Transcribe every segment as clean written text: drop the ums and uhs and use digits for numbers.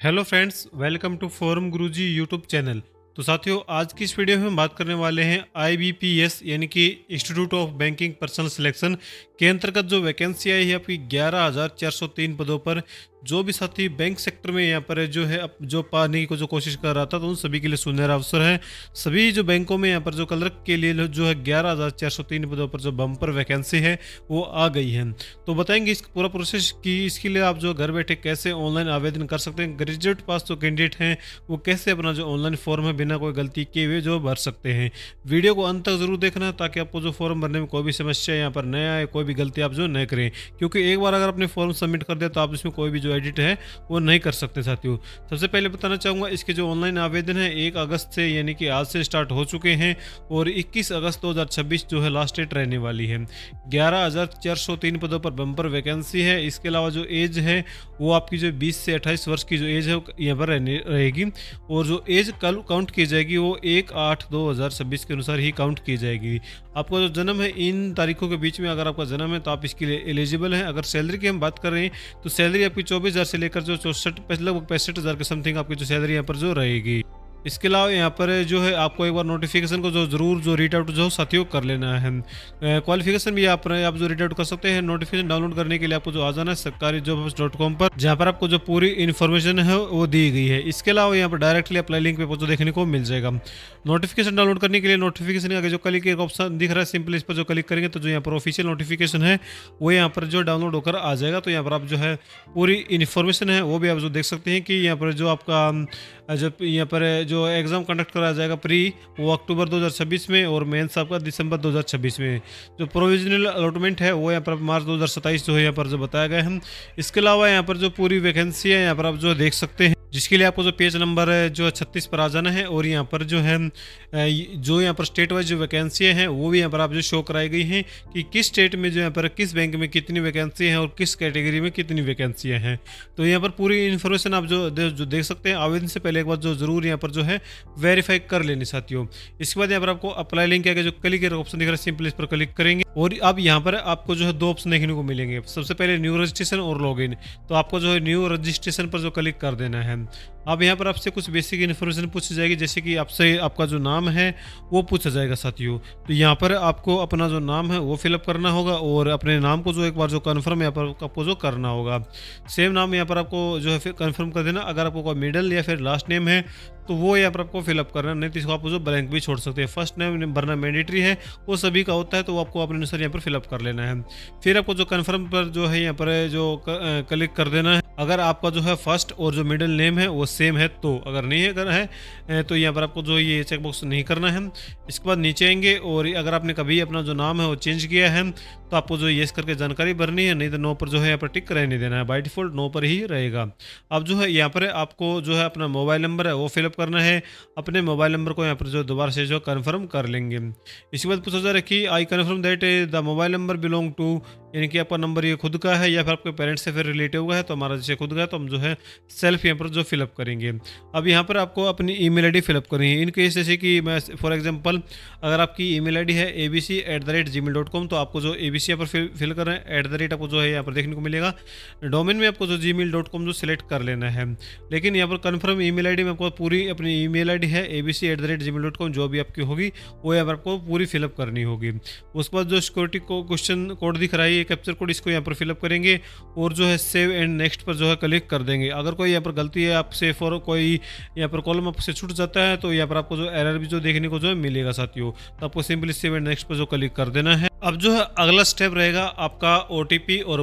Hello friends, welcome to forum Guruji YouTube channel. तो साथियों, आज की इस वीडियो में हम बात करने वाले हैं IBPS यानी कि institute of banking personal selection के अंतर्गत जो वैकेंसी आई है आपकी 11,403 पदों पर। जो भी साथी बैंक सेक्टर में यहाँ पर जो है जो पाने की जो कोशिश कर रहा था, तो उन सभी के लिए सुनहरा अवसर है। सभी जो बैंकों में यहाँ पर जो क्लर्क के लिए जो है 11,403 पदों पर जो बम्पर वैकेंसी है वो आ गई है। तो बताएंगे इस पूरा प्रोसेस की इसके लिए आप जो घर बैठे कैसे ऑनलाइन आवेदन कर सकते हैं। ग्रेजुएट पास जो कैंडिडेट हैं वो कैसे अपना जो ऑनलाइन फॉर्म है बिना कोई गलती किए हुए जो भर सकते हैं। वीडियो को अंत तक जरूर देखना ताकि आपको जो फॉर्म भरने में कोई भी समस्या यहाँ पर नया आए, कोई भी गलती आप जो न करें। क्योंकि एक बार अगर आपने फॉर्म सबमिट कर दिया तो आप इसमें कोई भी जो एडिट है वो नहीं कर सकते साथियों। सबसे पहले बताना चाहूँगा, इसके जो ऑनलाइन आवेदन है 1 अगस्त से यानी कि आज से स्टार्ट हो चुके हैं और 21 अगस्त 2026 जो है लास्ट डेट रहने वाली है। 11,403 पदों पर बम्पर वैकेंसी है। इसके अलावा जो एज है वो आपकी जो 20 से 28 वर्ष की जो एज है यहाँ पर रहेगी और जो एज कल काउंट की जाएगी वो 1/8/2026 के अनुसार ही काउंट की जाएगी। आपका जो जन्म है इन तारीखों के बीच में अगर आपका जन्म है तो आप इसके लिए एलिजिबल हैं। अगर सैलरी की हम बात कर रहे हैं तो सैलरी आपकी 24,000 से लेकर जो 64 लगभग 65,000 के समथिंग आपकी जो सैलरी यहाँ पर जो रहेगी। इसके अलावा यहाँ पर जो है आपको एक बार नोटिफिकेशन को जो जरूर जो रीड आउट जो साथियों कर लेना है। क्वालिफिकेशन भी आप जो रीड आउट कर सकते हैं। नोटिफिकेशन डाउनलोड करने के लिए आपको जो आ जाना है सरकारी-jobs.com पर, जहाँ पर आपको जो पूरी इन्फॉर्मेशन है वो दी गई है। इसके अलावा यहाँ पर डायरेक्टली अप्लाई लिंक पे जो देखने को मिल जाएगा। नोटिफिकेशन डाउनलोड करने के लिए नोटिफिकेशन के आगे जो क्लिक एक ऑप्शन दिख रहा है, सिंपल इस पर जो क्लिक करेंगे तो जो यहाँ पर ऑफिशियल नोटिफिकेशन है वो यहाँ पर जो डाउनलोड होकर आ जाएगा। तो यहाँ पर आप जो है पूरी इन्फॉर्मेशन है वो भी आप जो देख सकते हैं कि यहाँ पर जो आपका जब यहाँ पर जो एग्ज़ाम कंडक्ट कराया जाएगा प्री, वो अक्टूबर 2026 में और मेंस आपका दिसंबर 2026 में। जो प्रोविजनल अलॉटमेंट है वो यहाँ पर मार्च 2027 जो है यहाँ पर जो बताया गया है। इसके अलावा यहाँ पर जो पूरी वैकेंसी है यहाँ पर आप जो देख सकते हैं, जिसके लिए आपको जो पेज नंबर जो है 36 पर आ जाना है। और यहाँ पर जो है जो यहाँ पर स्टेट वाइज जो वैकेंसी हैं वो भी यहाँ पर आप जो शो कराई गई हैं कि किस स्टेट में जो यहाँ पर किस बैंक में कितनी वैकेंसी हैं और किस कैटेगरी में कितनी वैकेंसियाँ हैं। तो यहाँ पर पूरी इन्फॉर्मेशन आप जो देख सकते हैं। आवेदन से पहले एक बार जो जरूर यहाँ पर जो है वेरीफाई कर लेनी साथियों। इसके बाद यहाँ पर आपको अप्लाई लिंक के आगे जो क्लिक ऑप्शन दिख रहा है, सिंपल इस पर क्लिक करेंगे और अब यहाँ पर आपको जो है 2 ऑप्शन देखने को मिलेंगे। सबसे पहले न्यू रजिस्ट्रेशन और लॉगिन। तो आपको जो है न्यू रजिस्ट्रेशन पर जो क्लिक कर देना है। अब यहाँ पर आपसे कुछ बेसिक इन्फॉर्मेशन पूछी जाएगी, जैसे कि आपसे आपका जो नाम है वो पूछा जाएगा साथियों। तो यहाँ पर आपको अपना जो नाम है वो फिलअप करना होगा और अपने नाम को जो एक बार जो कन्फर्म यहाँ पर आपको जो करना होगा। सेम नाम यहाँ पर आपको जो है फिर कन्फर्म कर देना। अगर आपको कोई मिडिल या फिर लास्ट नेम है तो वो यहाँ पर आपको फिलअप करना, नहीं तो इसको आप जो ब्लैंक भी छोड़ सकते हैं। फर्स्ट नेम भरना मैंडेटरी है, वो सभी का होता है, तो वो आपको अपने अनुसार यहाँ पर फिलअप कर लेना है। फिर आपको जो कन्फर्म पर जो है यहाँ पर जो क्लिक कर देना है। अगर आपका जो है फर्स्ट और जो मिडिल नेम है वो सेम है तो, अगर नहीं है अगर है तो यहाँ पर आपको जो ये चेकबॉक्स नहीं करना है। इसके बाद नीचे आएंगे और अगर आपने कभी अपना जो नाम है वो चेंज किया है तो आपको जो येस करके जानकारी भरनी है, नहीं तो नो पर जो है यहाँ पर टिक रहने देना है। बाय डिफॉल्ट नो पर ही रहेगा। अब जो है यहाँ पर आपको जो है अपना मोबाइल नंबर है वो फिलअप करना है। अपने मोबाइल नंबर को यहाँ पर जो दोबारा से जो कन्फर्म कर लेंगे। इसके बाद पूछा जा रहा है कि I confirm that the mobile number belong to, यानी कि आपका नंबर ये खुद का है या फिर आपके पेरेंट्स से फिर रिलेटिव का है। तो हमारा जैसे खुद का है तो हम जो है सेल्फ यहाँ पर जो फिलअप करेंगे। अब यहाँ पर आपको अपनी ईमेल आईडी फिलअप करनी है। इन केस जैसे कि मैं फॉर एग्जांपल अगर आपकी ईमेल आईडी है abc@gmail.com, तो आपको जो abc यहाँ पर फिल कर रहे हैं @ आपको जो है यहाँ पर देखने को मिलेगा। डोमेन में आपको जो gmail.com जो सिलेक्ट कर लेना है। लेकिन यहाँ पर कन्फर्म ईमेल आईडी में आपको पूरी अपनी ईमेल आईडी है abc@gmail.com जो भी आपकी होगी वो यहाँ पर आपको पूरी फिलअप करनी होगी। उसके बाद जो सिक्योरिटी क्वेश्चन कोड दिख रहा है कैप्चर कोड, इसको यहाँ पर फिलअप करेंगे और जो है सेव एंड नेक्स्ट पर जो है क्लिक कर देंगे। अगर कोई यहाँ पर गलती है आपसे फॉर कोई यहाँ पर कॉलम आपसे छूट जाता है तो यहाँ पर आपको जो एरर भी जो देखने को जो है मिलेगा साथियों। तो आपको सिंपली सेव एंड नेक्स्ट पर जो क्लिक कर देना है। अब जो है अगला स्टेप रहेगा आपका OTP और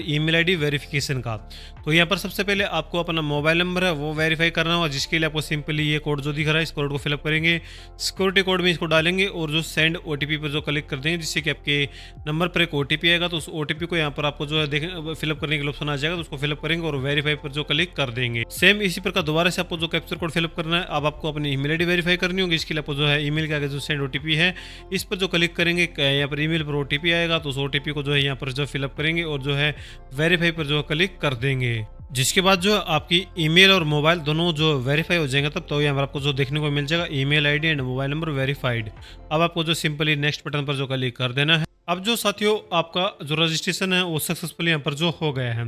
ईमेल आईडी वेरिफिकेशन का। तो यहाँ पर सबसे पहले आपको अपना मोबाइल नंबर है वो वेरीफाई करना होगा, जिसके लिए आपको सिंपली ये कोड जो दिख रहा है इस कोड को फिलअप करेंगे। सिक्योरिटी कोड में इसको डालेंगे और जो सेंड OTP पर जो क्लिक कर देंगे, जिससे कि आपके नंबर पर एक OTP आएगा। तो उस OTP को यहाँ पर आपको जो है फिलअप करने के लिए ऑप्शन आ जाएगा, तो उसको फिलअप करेंगे और वेरीफाई पर जो क्लिक कर देंगे। सेम इसी प्रकार दोबारा से आपको जो कैप्चर कोड फिलअप करना है। अब आपको अपनी ईमेल आईडी वेरीफाई करनी होगी। इसके लिए आपको जो है ईमेल के आगे जो सेंड OTP है इस पर जो क्लिक करेंगे, यहाँ पर ईमेल पर OTP आएगा, तो उस OTP को जो है यहाँ पर जो फिलअप करेंगे और जो है वेरीफाई पर जो क्लिक कर देंगे। जिसके बाद जो आपकी ईमेल और मोबाइल दोनों जो वेरीफाई हो जाएंगे तब तो यहाँ पर आपको जो देखने को मिल जाएगा email ID and mobile number verified. अब आपको जो सिंपली नेक्स्ट बटन पर जो क्लिक कर देना है। अब जो साथियों आपका जो रजिस्ट्रेशन है वो सक्सेसफुली यहाँ पर जो हो गया है।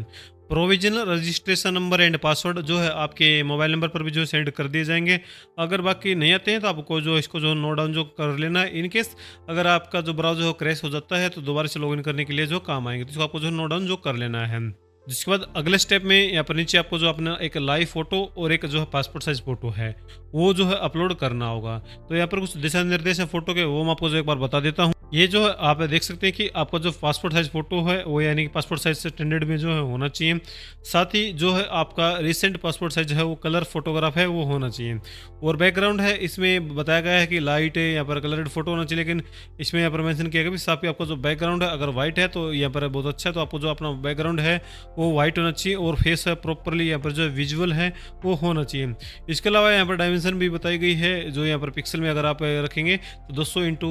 Provisional registration number and password जो है आपके मोबाइल नंबर पर भी जो सेंड कर दिए जाएंगे। अगर बाकी नहीं आते हैं तो आपको जो इसको जो नोट डाउन जो कर लेना है। इन केस अगर आपका जो ब्राउज़र हो क्रैश हो जाता है तो दोबारा से लॉगिन करने के लिए जो काम आएंगे, तो इसको आपको जो नोट डाउन जो कर लेना है। जिसके बाद अगले स्टेप में यहाँ पर नीचे आपको जो अपना एक लाइव फोटो और एक जो है पासपोर्ट साइज फोटो है वो जो है अपलोड करना होगा। तो यहाँ पर कुछ दिशा निर्देश है फोटो के, वो मैं आपको जो एक बार बता देता हूँ। ये जो है आप देख सकते हैं कि आपका जो पासपोर्ट साइज फोटो है वो यानी कि पासपोर्ट साइज से स्टैंडर्ड में जो है होना चाहिए। साथ ही जो है आपका रिसेंट पासपोर्ट साइज है वो कलर फोटोग्राफ है वो होना चाहिए। और बैकग्राउंड है इसमें बताया गया है कि लाइट है यहाँ पर कलर्ड फोटो होना चाहिए, लेकिन इसमें यहाँ पर मेंशन किया गया भी साथ ही आपका जो बैकग्राउंड है अगर व्हाइट है तो यहाँ पर बहुत अच्छा है, तो आपको जो अपना बैकग्राउंड है वो व्हाइट होना चाहिए और फेस है प्रॉपरली यहाँ पर जो विजुअल है वो होना चाहिए। इसके अलावा यहाँ पर डायमेंशन भी बताई गई है, जो यहाँ पर पिक्सल में अगर आप रखेंगे तो 200 इंटू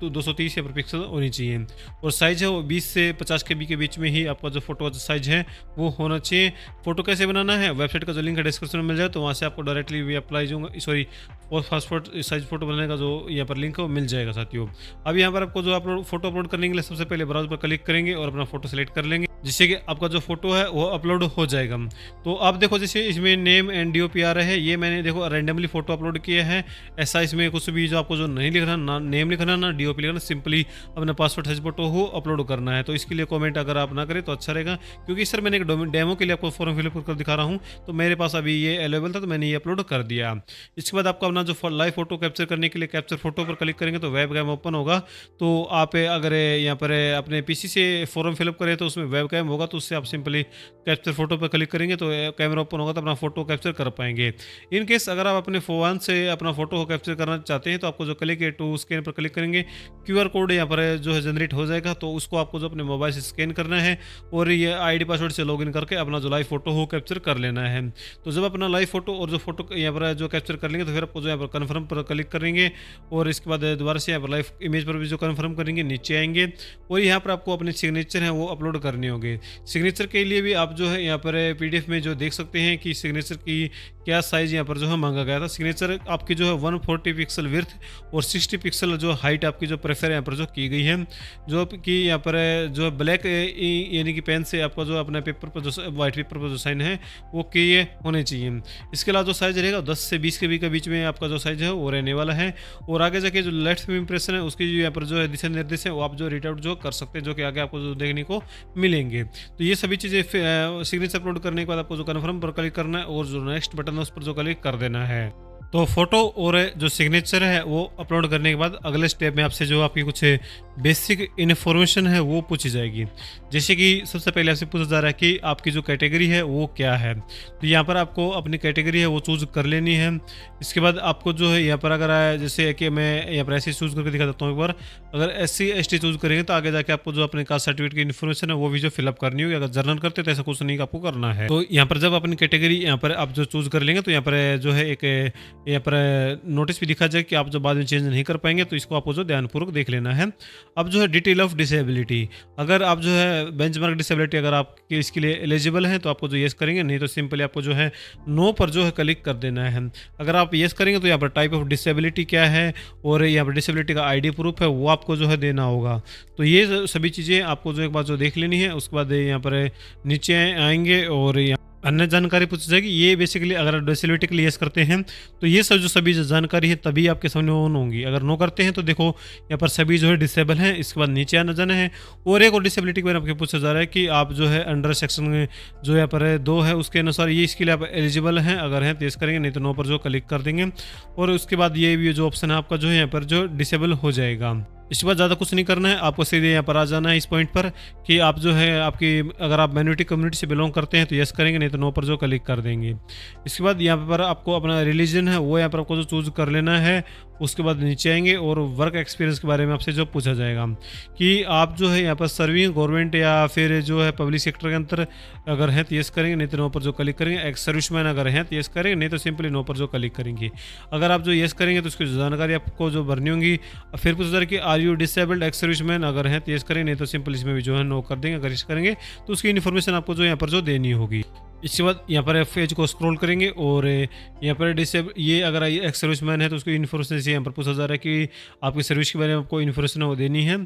230 यहाँ पर पिक्सल होनी चाहिए। और साइज है वो 20 से 50 KB के बीच में ही आपका जो फोटो का साइज है वो होना चाहिए। फोटो कैसे बनाना है वेबसाइट का जो लिंक है डिस्क्रिप्शन में मिल जाए, तो वहाँ से आपको डायरेक्टली भी apply sorry passport size photo बनाने का जो यहाँ पर लिंक है वो मिल जाएगा साथियों। अब यहाँ पर आपको जो अपलोड फोटो अपलोड करने के लिए सबसे पहले ब्राउज़र पर क्लिक करेंगे और अपना फोटो सेलेक्ट कर लेंगे, जिससे कि आपका जो फोटो है वो अपलोड हो जाएगा। तो आप देखो जैसे इसमें नेम एंड DOP आ रहा है, ये मैंने देखो रैंडमली फोटो अपलोड किया है। ऐसा इसमें कुछ भी जो आपको जो नहीं लिखना, ना नेम लिखना ना DOP लिखना, सिंपली अपना पासपोर्ट साइज फोटो हो अपलोड करना है। तो इसके लिए कमेंट अगर आप ना करें तो अच्छा रहेगा, क्योंकि सर मैंने एक डेमो के लिए आपको फॉर्म फिलअप कर दिखा रहा हूँ, तो मेरे पास अभी ये अवेलेबल था तो मैंने ये अपलोड कर दिया। इसके बाद आपको अपना जो लाइव फोटो कैप्चर करने के लिए कैप्चर फोटो पर क्लिक करेंगे तो वेब कैम ओपन होगा। तो आप अगर यहाँ पर अपने PC से फॉर्म फिलअप करें तो उसमें वेब कैम होगा, तो उससे आप सिंपली कैप्चर फोटो पर क्लिक करेंगे तो कैमरा ओपन होगा तो अपना फोटो कैप्चर कर पाएंगे। इन केस अगर आप अपने फ़ोन से अपना फोटो को कैप्चर करना चाहते हैं तो आपको जो क्लिक है टू स्कैन पर क्लिक करेंगे, QR कोड यहाँ पर जो है जनरेट हो जाएगा, तो उसको आपको जो अपने मोबाइल से स्कैन करना है और ये ID पासवर्ड से लॉगिन करके अपना जो लाइव फोटो हो कैप्चर कर लेना है। तो जब अपना लाइव फोटो और जो फोटो यहाँ पर जो कैप्चर कर लेंगे तो फिर आपको जो यहाँ पर कन्फर्म पर क्लिक करेंगे और इसके बाद दोबारा से यहाँ पर लाइव इमेज पर भी जो कन्फर्म करेंगे नीचे आएंगे और यहाँ पर आपको अपने सिग्नेचर है वो अपलोड करने होंगे। सिग्नेचर के लिए भी आप जो है यहाँ पर PDF में जो देख सकते हैं कि सिग्नेचर की क्या साइज यहाँ पर जो है मांगा गया था। सिग्नेचर आपकी जो है 140 पिक्सल विड्थ और 60 पिक्सल जो हाइट आपकी जो प्रेफर यहाँ पर जो की गई है, जो कि यहाँ पर जो ब्लैक यानी कि पेन से आपका जो अपना पेपर पर जो वाइट पेपर पर जो साइन है वो किए होने चाहिए। इसके अलावा जो साइज रहेगा 10 से 20 KB के बीच में आपका जो साइज है वो रहने वाला है। और आगे जाके जो लेफ्ट में इंप्रेशन है उसकी जो यहाँ पर जो है दिशा निर्देश है वो आप जो रीड आउट जो कर सकते हैं, जो कि आगे आपको जो देखने को मिलेंगे। तो ये सभी चीज़ें सिग्नेचर अपलोड करने के बाद आपको जो कन्फर्म पर क्लिक करना है और जो नेक्स्ट बटन है उस पर जो क्लिक कर देना है। तो फोटो और जो सिग्नेचर है वो अपलोड करने के बाद अगले स्टेप में आपसे जो आपकी कुछ बेसिक इन्फॉर्मेशन है वो पूछी जाएगी। जैसे कि सबसे पहले आपसे पूछा जा रहा है कि आपकी जो कैटेगरी है वो क्या है, तो यहाँ पर आपको अपनी कैटेगरी है वो चूज़ कर लेनी है। इसके बाद आपको जो है यहाँ पर अगर जैसे कि मैं यहाँ पर SC चूज़ करके दिखा देता हूँ एक बार, अगर SC ST चूज़ करेंगे तो आगे जाके आपको जो अपने कास्ट सर्टिफिकेट की इन्फॉर्मेशन है वो भी जो फिलअप करनी होगी। अगर जर्नल करते तो ऐसा कुछ नहीं आपको करना है। तो यहाँ पर जब अपनी कैटेगरी यहाँ पर आप जो चूज़ कर लेंगे तो यहाँ पर जो है एक यहाँ पर नोटिस भी दिखा जाए कि आप जो बाद में चेंज नहीं कर पाएंगे, तो इसको आपको जो ध्यानपूर्वक देख लेना है। अब जो है डिटेल ऑफ डिसेबिलिटी, अगर आप जो है बेंचमार्क डिसेबिलिटी अगर आपके इसके लिए एलिजिबल हैं तो आपको जो येस करेंगे, नहीं तो सिंपली आपको जो है नो पर जो है क्लिक कर देना है। अगर आप येस करेंगे तो यहाँ पर टाइप ऑफ डिसेबिलिटी क्या है और यहाँ पर डिसेबिलिटी का ID प्रूफ है वो आपको जो है देना होगा। तो ये सभी चीज़ें आपको जो एक बार जो देख लेनी है। उसके बाद यहाँ पर नीचे आएंगे और अन्य जानकारी पूछी जाएगी। ये बेसिकली अगर डिसेबिलिटी के लिए यस करते हैं तो ये सब जो सभी जो जानकारी है तभी आपके सामने ऑन होंगी। अगर नो करते हैं तो देखो यहाँ पर सभी जो है डिसेबल हैं। इसके बाद नीचे आना जाना है और एक और डिसेबिलिटी के बारे में आपको पूछा जा रहा है कि आप जो है अंडर सेक्शन जो यहाँ पर 2 है उसके अनुसार ये इसके लिए आप एलिजिबल हैं, अगर हैं तो यस करेंगे, नहीं तो नो पर जो क्लिक कर देंगे। और उसके बाद ये भी जो ऑप्शन है आपका जो है यहाँ पर जो डिसेबल हो जाएगा। इसके बाद ज़्यादा कुछ नहीं करना है, आपको सीधे यहाँ पर आ जाना है इस पॉइंट पर कि आप जो है आपकी अगर आप माइनॉरिटी कम्युनिटी से बिलोंग करते हैं तो यस करेंगे, नहीं तो नो पर जो क्लिक कर देंगे। इसके बाद यहाँ पर आपको अपना रिलीजन है वो यहाँ पर आपको जो चूज़ कर लेना है। उसके बाद नीचे आएंगे और वर्क एक्सपीरियंस के बारे में आपसे जो पूछा जाएगा कि आप जो है यहाँ पर सर्विंग गवर्नमेंट या फिर जो है पब्लिक सेक्टर के अंदर अगर हैं तो यस करेंगे, नहीं तो नो पर जो क्लिक करेंगे। एक्स सर्विसमैन अगर हैं तो यस करेंगे, नहीं तो सिंपली नो पर जो क्लिक करेंगे। अगर आप जो यस करेंगे तो उसकी जानकारी आपको जो भरनी होगी। फिर पूछा जा रहा है कि are you disabled ex serviceman, अगर हैं तो यस करेंगे, नहीं तो सिंपल इसमें भी जो है नो कर देंगे। अगर यस करेंगे तो उसकी इन्फॉर्मेशन आपको जो यहाँ पर जो देनी होगी। इसके बाद यहाँ पर पेज को स्क्रॉल करेंगे और यहाँ पर डिसेबल, ये अगर एक्स सर्विसमैन है तो उसको इन्फॉर्मेशन से यहाँ पर पूछा जा रहा है कि आपकी सर्विस के बारे में आपको इन्फॉर्मेशन वो देनी है।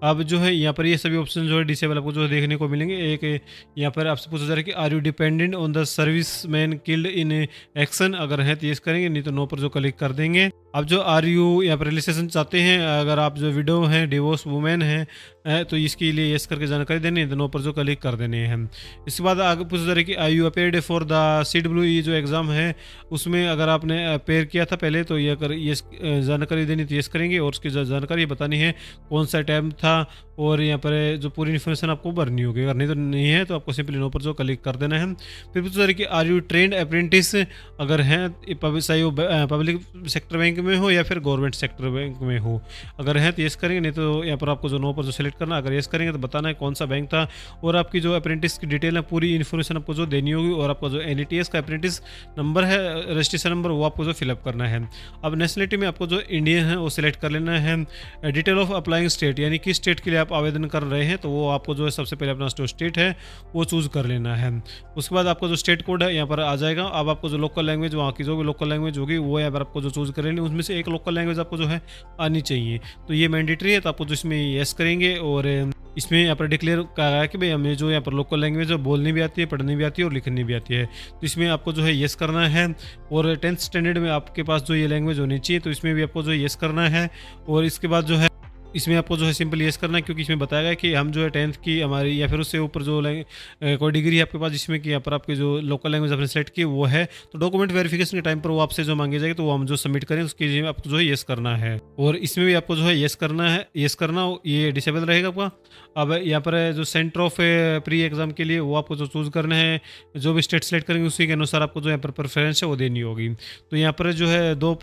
अब जो है यहाँ पर ये सभी ऑप्शन जो है डिसेबल आपको जो है देखने को मिलेंगे। एक यहाँ पर आपसे पूछा जा रहा है कि are you dependent on the service man killed in action, अगर है तो यस करेंगे, नहीं तो नो पर जो क्लिक कर देंगे। अब जो आर यू यहाँ पर रिलेशन चाहते हैं, अगर आप जो विडो हैं, डिवोर्स वुमेन हैं, तो इसके लिए यस करके जानकारी देनी है, तो नो पर जो क्लिक कर देने हैं। इसके बाद आगे पूछा जा रहा है कि I you appeared for the CWE जो एग्ज़ाम है उसमें अगर आपने अपेयर किया था पहले तो ये जानकारी देनी तो यस करेंगे, और उसकी जानकारी बतानी है कौन सा टाइम था, और यहाँ पर जो पूरी इन्फॉर्मेशन आपको भरनी होगी। अगर नहीं तो नहीं है तो आपको सिंपली नो पर जो क्लिक कर देना है। फिर पूछा जा रहा है कि आर यू ट्रेंड अप्रेंटिस, अगर हैं पब्लिक सेक्टर बैंक में हो या फिर गवर्नमेंट सेक्टर बैंक में हो, अगर है तो यस करेंगे, नहीं तो यहाँ पर आपको जो नो पर जो सिलेक्ट करना, अगर यस करेंगे तो बताना है कौन सा बैंक था, और आपकी जो अप्रेंटिस की डिटेल है पूरी इन्फॉर्मेशन आपको जो देनी होगी, और आपका जो NETS का अप्रेंटिस नंबर है, रजिस्ट्रेशन नंबर, वो आपको जो फिलअप करना है। अब नेशनलिटी में आपको जो इंडियन है वो सिलेक्ट कर लेना है। डिटेल ऑफ अप्लाइंग स्टेट, यानी कि स्टेट के लिए आप आवेदन कर रहे हैं तो वो आपको जो है सबसे पहले अपना जो स्टेट है वो चूज़ कर लेना है। उसके बाद आपको जो स्टेट कोड है यहाँ पर आ जाएगा। अब आपको जो लोकल लैंग्वेज, वहाँ की जो भी लोकल लैंग्वेज होगी वो यहाँ पर आपको जो चूज़ कर लेनी, उसमें से एक लोकल लैंग्वेज आपको जो है आनी चाहिए, तो ये मैंडेटरी है, तो आपको जो इसमें यस करेंगे। और इसमें यहाँ पर डिक्लेयर कहा है कि भाई हमें जो यहाँ पर लोकल लैंग्वेज है बोलनी भी आती है, पढ़नी भी आती है और लिखनी भी आती है, तो इसमें आपको जो है यस करना है। और 10th स्टैंडर्ड में आपके पास जो ये लैंग्वेज होनी चाहिए, तो इसमें भी आपको जो है यस करना है। और इसके बाद जो है इसमें आपको जो है सिंपल यस करना है, क्योंकि इसमें बताया गया कि हम जो है 10th की हमारी या फिर उससे ऊपर जो कोई डिग्री है आपके पास जिसमें कि यहाँ पर आपकी जो लोकल लैंग्वेज आपने सेलेक्ट की वो है, तो डॉक्यूमेंट वेरिफिकेशन के टाइम पर वो आपसे जो मांगे जाएगी तो वो हम जो सबमिट करें उसके लिए आपको जो है यस करना है। और इसमें भी आपको जो है यस करना है, यस करना ये डिसेबल रहेगा आपका। अब यहाँ पर जो सेंटर ऑफ प्री एग्जाम के लिए वो आपको जो चूज़ करना है, जो भी स्टेट सेलेक्ट करेंगे उसी के अनुसार आपको जो यहाँ पर प्रेफरेंस है वो देनी होगी। तो यहाँ पर जो है दो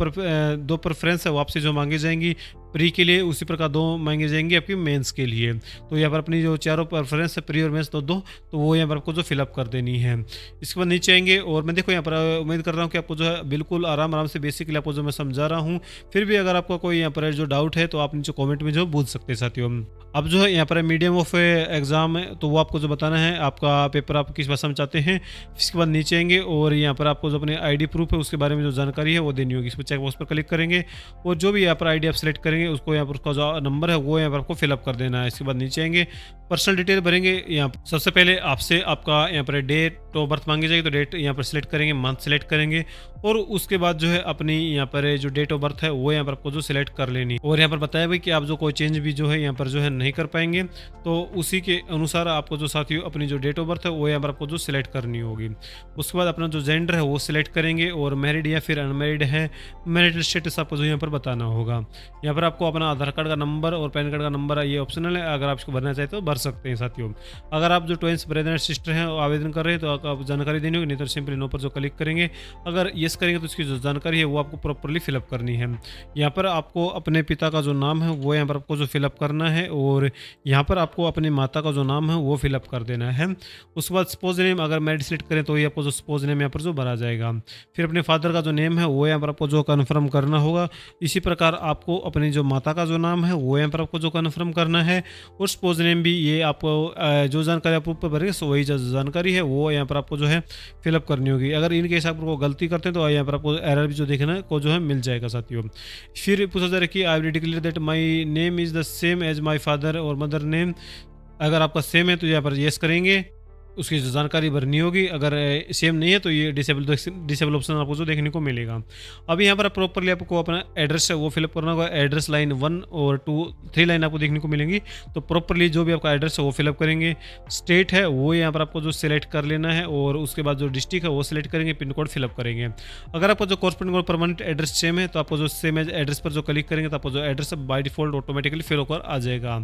प्रेफरेंस है वो आपसे जो मांगी जाएंगी प्री के लिए, उसी प्रकार 2 मांगे जाएंगे आपकी मेंस के लिए। तो यहाँ पर अपनी जो चारों प्रेफरेंस है प्री और मेंस दो, तो वो यहाँ पर आपको जो फिलअप कर देनी है। इसके बाद नीचे आएंगे और मैं देखो यहाँ पर उम्मीद कर रहा हूँ कि आपको जो है बिल्कुल आराम से बेसिकली आपको जो मैं समझा रहा हूँ। फिर भी अगर आपका कोई यहाँ पर जो डाउट है तो आप नीचे कॉमेंट में जो पूछ सकते हैं साथियों। अब जो है यहाँ पर मीडियम ऑफ एग्जाम है, तो वो आपको जो बताना है आपका पेपर आप किस भाषा में चाहते हैं। इसके बाद नीचे आएंगे और यहाँ पर आपको जो अपने ID प्रूफ है उसके बारे में जो जानकारी है वो देनी होगी। इस पर चेक बॉक्स पर क्लिक करेंगे और जो भी यहाँ पर ID आप सेलेक्ट करेंगे उसको यहाँ पर उसका जो नंबर है वो यहाँ पर आपको फिलअप कर देना है। इसके बाद नीचे आएंगे पर्सनल डिटेल भरेंगे। यहाँ सबसे पहले आपसे आपका यहाँ पर डेट ऑफ बर्थ मांगी जाएगी, तो डेट यहाँ पर सिलेक्ट करेंगे, मंथ सिलेक्ट करेंगे, और उसके बाद जो है अपनी यहाँ पर जो डेट ऑफ बर्थ है वो यहाँ पर आपको जो सिलेक्ट कर लेनी। और यहाँ पर बताया भाई कि आप जो कोई चेंज भी जो है यहाँ पर जो है नहीं कर पाएंगे, तो उसी के अनुसार आपको जो साथियों अपनी जो डेट ऑफ बर्थ है वो यहाँ पर आपको जो सिलेक्ट करनी होगी। उसके बाद अपना जो जेंडर है वो सिलेक्ट करेंगे और मैरिड या फिर अनमैरिड है, मैरिटल स्टेटस आपको जो यहाँ पर बताना होगा। यहाँ पर आपको अपना आधार कार्ड का नंबर और पैन कार्ड का नंबर ये ऑप्शनल है, अगर आप इसको भरना चाहते हो भर सकते हैं साथियों। अगर आप जो ट्विंस ब्रदर एंड सिस्टर हैं आवेदन कर रहे हैं तो आप जानकारी देनी होगी, नहीं तो सिंपली नो पर जो क्लिक करेंगे। अगर यस करेंगे तो उसकी जो जानकारी है वो आपको प्रॉपरली फिलअप करनी है। यहाँ पर आपको अपने पिता का जो नाम है वो यहाँ पर आपको जो फिलअप करना है, और यहाँ पर आपको अपनी माता का जो नाम है वो फिलअप कर देना है। उसके बाद स्पोज नेम अगर मैरिड सेलेक्ट करें तो ये आपको जो स्पोज नेम यहाँ पर जो भरा जाएगा। फिर अपने फादर का जो नेम है वो यहाँ पर आपको जो कन्फर्म करना होगा। इसी प्रकार आपको अपनी जो माता का जो नाम है वो यहाँ पर आपको जो कन्फर्म करना है, और स्पोज नेम भी ये आपको जो जानकारी आप ऊपर भरेंगे सो वही जो जानकारी है वो यहाँ पर आपको जो है फिलअप करनी होगी। अगर इन केस आप गलती करते हैं तो यहाँ पर आपको एरर भी जो देखना को जो है मिल जाएगा साथियों। फिर पूछा जा रहा है कि I will declare that my name is the same as my father और मदर नेम, अगर आपका सेम है तो यहाँ पर यस करेंगे, उसकी जो जानकारी भरनी होगी। अगर सेम नहीं है तो ये डिसेबल ऑप्शन आपको जो देखने को मिलेगा। अब यहाँ पर प्रॉपरली आपको अपना एड्रेस है वो फिलअप करना होगा। एड्रेस लाइन 1 और 2 3 लाइन आपको देखने को मिलेंगी, तो प्रॉपरली जो भी आपका एड्रेस है वो फिलअप करेंगे। स्टेट है वो यहाँ पर आपको जो सिलेक्ट कर लेना है, और उसके बाद जो डिस्ट्रिक्ट है वो सिलेक्ट करेंगे, पिन कोड फिलअप करेंगे। अगर आपको जो कॉर्पोरेट और परमानेंट एड्रेस सेम है तो आपको जो सेम एड्रेस पर जो क्लिक करेंगे तो आपको जो address by default automatically fill होकर आ जाएगा।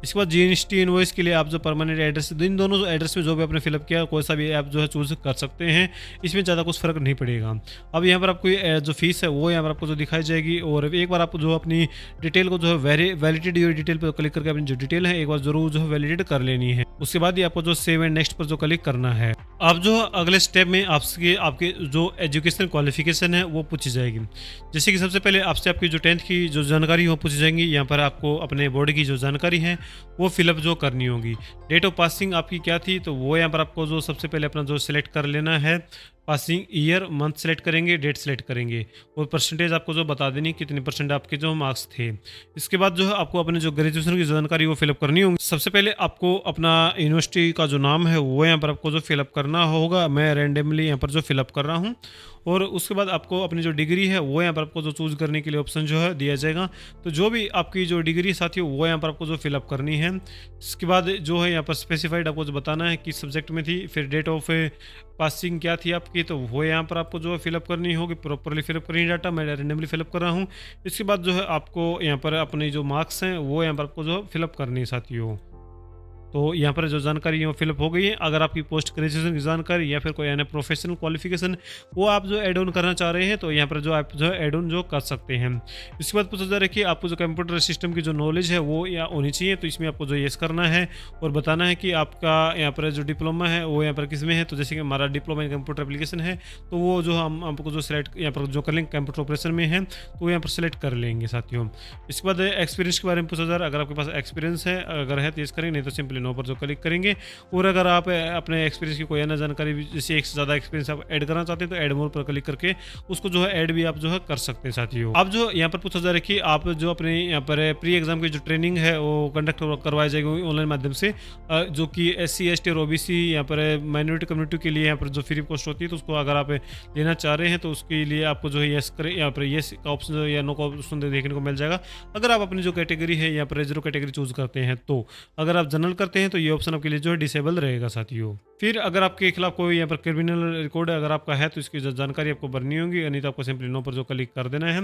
इसके बाद GST इनवॉइस के लिए आप जो परमानेंट एड्रेस, इन दोनों एड्रेस में जो भी आपने फिलअप किया कोई सा भी आप जो है चूज कर सकते हैं, इसमें ज़्यादा कुछ फर्क नहीं पड़ेगा। अब यहाँ पर आपको जो फीस है वो यहाँ पर आपको जो दिखाई जाएगी, और एक बार आप जो अपनी डिटेल को जो है वैलिडेट योर डिटेल पर क्लिक करके अपनी जो डिटेल है एक बार जरूर जो है वैलिडेट कर लेनी है। उसके बाद ही आपको जो सेव एंड नेक्स्ट पर जो क्लिक करना है। अब जो अगले स्टेप में आपके जो एजुकेशन क्वालिफिकेशन है वो पूछी जाएगी। जैसे कि सबसे पहले आपसे आपकी जो 10th की जो जानकारी वो पूछी जाएंगी। यहाँ पर आपको अपने बोर्ड की जो जानकारी है वो फिलअप जो करनी होगी। डेट ऑफ पासिंग आपकी क्या थी तो वो यहाँ पर आपको जो सबसे पहले अपना जो सिलेक्ट कर लेना है, पासिंग ईयर, मंथ सेलेक्ट करेंगे, डेट सेलेक्ट करेंगे और परसेंटेज आपको जो बता देनी कितने परसेंट आपके जो मार्क्स थे। इसके बाद जो है आपको अपने जो ग्रेजुएशन की जानकारी वो फिलअप करनी होगी। सबसे पहले आपको अपना यूनिवर्सिटी का जो नाम है वो यहाँ पर आपको जो फिलअप करना होगा। मैं रैंडमली यहाँ पर जो फिलअप कर रहा हूँ। और उसके बाद आपको अपनी जो डिग्री है वो यहाँ पर आपको जो चूज़ करने के लिए ऑप्शन जो है दिया जाएगा। तो जो भी आपकी जो डिग्री साथी वो यहाँ पर आपको जो फिलअप करनी है। इसके बाद जो है यहाँ पर स्पेसिफाइड आपको जो बताना है किस सब्जेक्ट में थी, फिर डेट ऑफ पासिंग क्या थी आपकी, तो वो यहाँ पर आपको जो है फिलअप करनी होगी। प्रॉपरली फिलअप करनी डाटा, मैं रैंडमली फिलअप कर रहा हूँ। इसके बाद जो है आपको यहाँ पर अपने जो मार्क्स हैं वो यहाँ पर आपको जो फिलअप करनी है साथियों। तो यहाँ पर जो जानकारी है वो फिलअप हो गई है। अगर आपकी पोस्ट ग्रेजुएशन की जानकारी या फिर कोई अन्य प्रोफेशनल क्वालिफिकेशन वो आप जो ऐड ऑन करना चाह रहे हैं तो यहाँ पर जो आप जो है ऐड ऑन जो कर सकते हैं। इसके बाद पूछा जा रहा है कि आपको जो कंप्यूटर सिस्टम की जो नॉलेज है वो या होनी चाहिए, तो इसमें आपको जो येस करना है और बताना है कि आपका यहाँ पर जो डिप्लोमा है वो यहाँ पर किस में है। तो जैसे कि हमारा डिप्लोमा इन कंप्यूटर एप्लीकेशन है तो वो जो हम आपको जो सिलेक्ट यहाँ पर जो कर लेंगे कंप्यूटर ऑपरेशन में है तो यहाँ पर सिलेक्ट कर लेंगे साथियों। इसके बाद एक्सपीरियंस के बारे में पूछा जा रहा है। अगर आपके पास एक्सपीरियंस है अगर है तो येस करेंगे, नहीं तो सिंपली नो पर जो क्लिक करेंगे। और अगर आप अपने एक्सपीरियंस की कोई अन्य जानकारी जैसे एक से ज़्यादा एक्सपीरियंस आप ऐड करना चाहते हैं तो ऐड मोर पर क्लिक करके उसको जो है ऐड भी आप जो है कर सकते हैं साथियों। अब जो यहाँ पर पूछा जा रहा है कि आप जो अपने यहाँ पर प्री एग्जाम की जो ट्रेनिंग है वो कंडक्ट करवाई जाएगी ऑनलाइन माध्यम से, जो कि SC ST और OBC यहाँ पर माइनॉरिटी कम्युनिटी के लिए यहाँ पर जो फ्री कॉस्ट होती है, तो उसको अगर आप लेना चाह रहे हैं तो उसके लिए आपको जो है येस करें, यहाँ पर येस का ऑप्शन या नो का ऑप्शन देखने को मिल जाएगा। अगर आप अपनी जो कैटेगरी है यहाँ पर 0 कैटेगरी चूज करते हैं, तो अगर आप जनरल करते हैं तो ये ऑप्शन आपके लिए जो है डिसेबल रहेगा साथियों। फिर अगर आपके खिलाफ कोई यहाँ पर क्रिमिनल रिकॉर्ड अगर आपका है तो इसकी जानकारी आपको भरनी होगी, नहीं तो आपको सिंपली नो पर जो क्लिक कर देना है।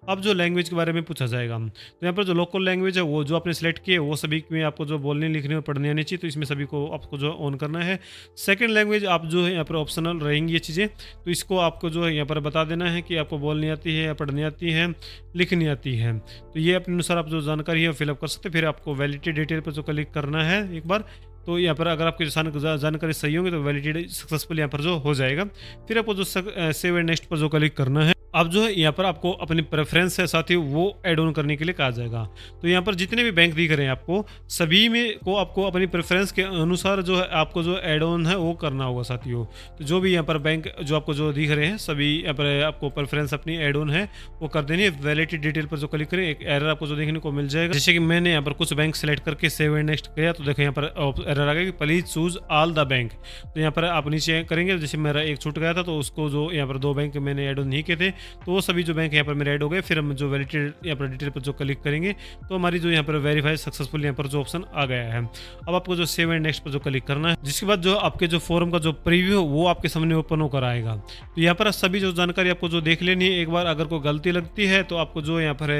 अब जो लैंग्वेज के बारे में पूछा जाएगा तो यहाँ पर जो लोकल लैंग्वेज है वो जो आपने सेलेक्ट किए वो सभी में आपको जो बोलने लिखने और पढ़ने आनी चाहिए, तो इसमें सभी को आपको जो ऑन करना है। सेकंड लैंग्वेज आप जो है यहाँ पर ऑप्शनल रहेंगी ये चीज़ें, तो इसको आपको जो है यहाँ पर बता देना है कि आपको बोलनी आती है या पढ़नी आती है, लिखनी आती है। तो ये अपने अनुसार आप जो जानकारी है फिलअप कर सकते हैं। फिर आपको वैलिडिटी डिटेल पर जो क्लिक करना है एक बार, तो यहाँ पर अगर आपकी जानकारी सही होगी तो वैलिडेट सक्सेसफुल यहाँ पर जो हो जाएगा। फिर आपको जो सेव एंड नेक्स्ट पर जो क्लिक करना है। अब जो है यहाँ पर आपको अपनी प्रेफरेंस है साथी वो ऐड ऑन करने के लिए कहा जाएगा। तो यहाँ पर जितने भी बैंक दिख रहे हैं आपको सभी में को आपको अपनी प्रेफरेंस के अनुसार जो है आपको जो ऐड ऑन है वो करना होगा साथियों। तो जो भी यहाँ पर बैंक जो आपको जो दिख रहे हैं सभी यहाँ पर आपको प्रेफरेंस अपनी ऐड ऑन है वो कर देनी है। वैलिडिटी डिटेल पर जो क्लिक करें एक एरर आपको जो देखने को मिल जाएगा। जैसे कि मैंने यहाँ पर कुछ बैंक सेलेक्ट करके सेव एंड नेक्स्ट किया तो देखो यहाँ पर एरर आ गया कि please choose all the bank. तो यहाँ पर आप नीचे करेंगे, जैसे मेरा एक छूट गया था तो उसको जो यहाँ पर 2 बैंक मैंने ऐड ऑन नहीं किए थे तो वो सभी जो बैंक यहाँ पर मेरे ऐड हो गए। फिर हम जो वैलिडेटेड यहाँ पर डिटेल पर जो क्लिक करेंगे तो हमारी जो यहाँ पर वेरीफाई सक्सेसफुल यहाँ पर जो ऑप्शन आ गया है। अब आपको जो सेव एंड नेक्स्ट पर जो क्लिक करना है, जिसके बाद जो आपके जो फॉर्म का जो प्रीव्यू वो आपके सामने ओपन होकर आएगा। तो यहाँ पर सभी जो जानकारी आपको जो देख लेनी है एक बार। अगर कोई गलती लगती है तो आपको जो यहाँ पर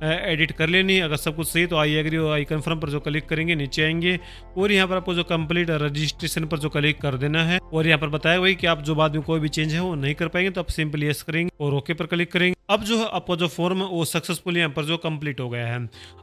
एडिट कर लेनी है। अगर सब कुछ सही तो आई एग्री और आई कन्फर्म पर जो क्लिक करेंगे नीचे आएंगे और यहाँ पर आपको जो कंप्लीट रजिस्ट्रेशन पर जो क्लिक कर देना है। और यहाँ पर बताया हुआ कि आप जो बाद में कोई भी चेंज है वो नहीं कर पाएंगे, तो आप सिंपली यस करेंगे और ओके पर क्लिक करेंगे। अब जो है आपका जो फॉर्म है वो सक्सेसफुल यहाँ पर जो कंप्लीट हो गया है।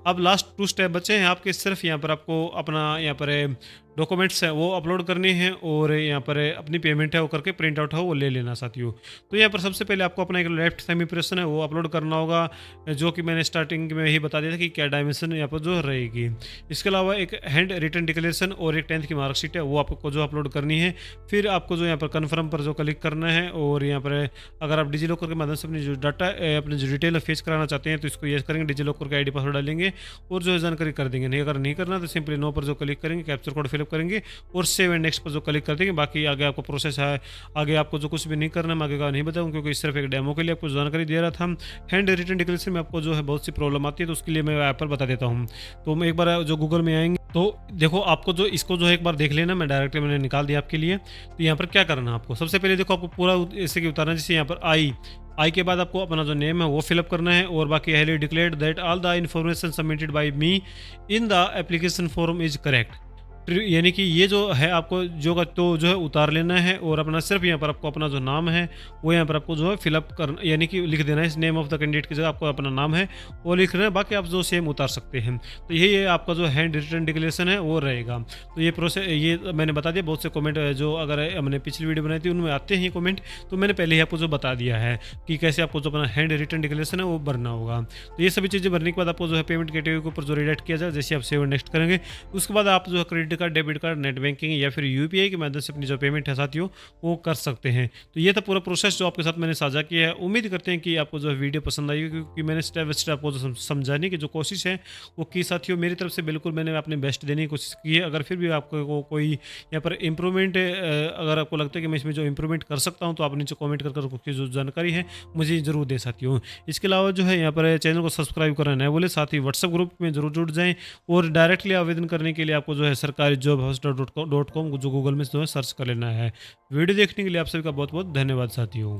अब लास्ट 2 स्टेप बचे हैं आपके। सिर्फ यहाँ पर आपको अपना यहाँ पर डॉक्यूमेंट्स है वो अपलोड करने हैं और यहाँ पर अपनी पेमेंट है वो करके प्रिंट आउट है वो ले लेना साथियों। तो यहाँ पर सबसे पहले आपको अपना एक लेफ्ट थंब इंप्रेशन है वो अपलोड करना होगा, जो कि मैंने स्टार्टिंग में ही बता दिया था कि क्या डायमेंशन यहाँ पर जो रहेगी। इसके अलावा एक हैंड रिटन डिक्लेरेशन और एक 10th की मार्कशीट है वो आपको जो अपलोड करनी है। फिर आपको जो यहाँ पर कन्फर्म पर जो क्लिक करना है और यहाँ पर अगर आप डिजिलॉकर के माध्यम से अपनी जो डाटा अपनी जो डिटेल फेच कराना चाहते हैं तो इसको यस करेंगे, डिजिलॉकर का ID पासवर्ड डालेंगे और जो है जानकारी कर देंगे। नहीं अगर नहीं करना तो सिंपली नो पर जो क्लिक करेंगे, कैप्चर कोड फिलअप करेंगे और सेव एंड नेक्स्ट पर जो क्लिक कर देंगे। बाकी आगे आपको प्रोसेस है, आगे आपको जो कुछ भी नहीं करना मैं आगे का नहीं बताऊँ क्योंकि सिर्फ एक डेमो के लिए आपको जानकारी दे रहा था। हैंड रिटन डिक्लेरेशन में आपको जो है बहुत सी प्रॉब्लम आती है तो उसके लिए मैं ऐप पर बता देता हूँ। तो मैं एक बार जो गूगल में आएंगे तो देखो आपको जो इसको जो है एक बार देख लेना, मैं डायरेक्टली मैंने निकाल दिया आपके लिए। तो यहाँ पर क्या करना है आपको, सबसे पहले देखो आपको पूरा ऐसे कि उतारना, जैसे यहाँ पर आई के बाद आपको अपना जो नेम है वो फिलअप करना है और बाकी have declared that all the information submitted by me in the application form is correct. यानी कि ये जो है आपको जो जो है उतार लेना है और अपना सिर्फ यहाँ पर आपको अपना जो नाम है वो यहाँ पर आपको जो है फिलअप करना, यानी कि लिख देना है। इस नेम ऑफ द कैंडिडेट की जगह आपको अपना नाम है वो लिख रहे हैं, बाकी आप जो सेम उतार सकते हैं। तो यही आपका जो हैंड रिटन डिक्लेरेशन है वो रहेगा। तो ये प्रोसेस ये मैंने बता दिया। बहुत से कमेंट जो अगर हमने पिछली वीडियो बनाई थी उनमें आते हैं कमेंट, तो मैंने पहले ही आपको जो बता दिया है कि कैसे आपको जो अपना हैंड रिटन डिक्लेरेशन है वो भरना होगा। तो ये सभी चीज़ें भरने के बाद आपको जो है पेमेंट कैटेगरी के ऊपर जो रिडायरेक्ट किया जाए, जैसे आप सेव नेक्स्ट करेंगे उसके बाद आप जो है credit credit card, debit card, net banking या फिर यूपीआई के माध्यम से अपनी जो पेमेंट है साथियों वो कर सकते हैं। तो ये था पूरा प्रोसेस जो आपके साथ मैंने साझा किया है। उम्मीद करते हैं कि आपको जो है वीडियो पसंद आई होगी, क्योंकि मैंने स्टेप बाय स्टेप आपको जो समझाने की जो कोशिश है वो की साथियों। मेरी तरफ से बिल्कुल मैंने अपने बेस्ट देने की कोशिश की है। अगर फिर भी आपको कोई यहाँ पर इम्प्रूवमेंट, अगर आपको लगता है कि मैं इसमें जो इम्प्रूवमेंट कर सकता हूँ, तो आप नीचे कमेंट कर उसकी जो जानकारी है मुझे ज़रूर दे साथियों। इसके अलावा जो है यहाँ पर चैनल को सब्सक्राइब करना है बोले, साथ ही व्हाट्सएप ग्रुप में जरूर जुड़ जाएं। और डायरेक्टली आवेदन करने के लिए आपको जो है सरकारी जॉब हॉस्टल .com जो गूगल में जो है सर्च कर लेना है। वीडियो देखने के लिए आप सभी का बहुत बहुत धन्यवाद साथियों।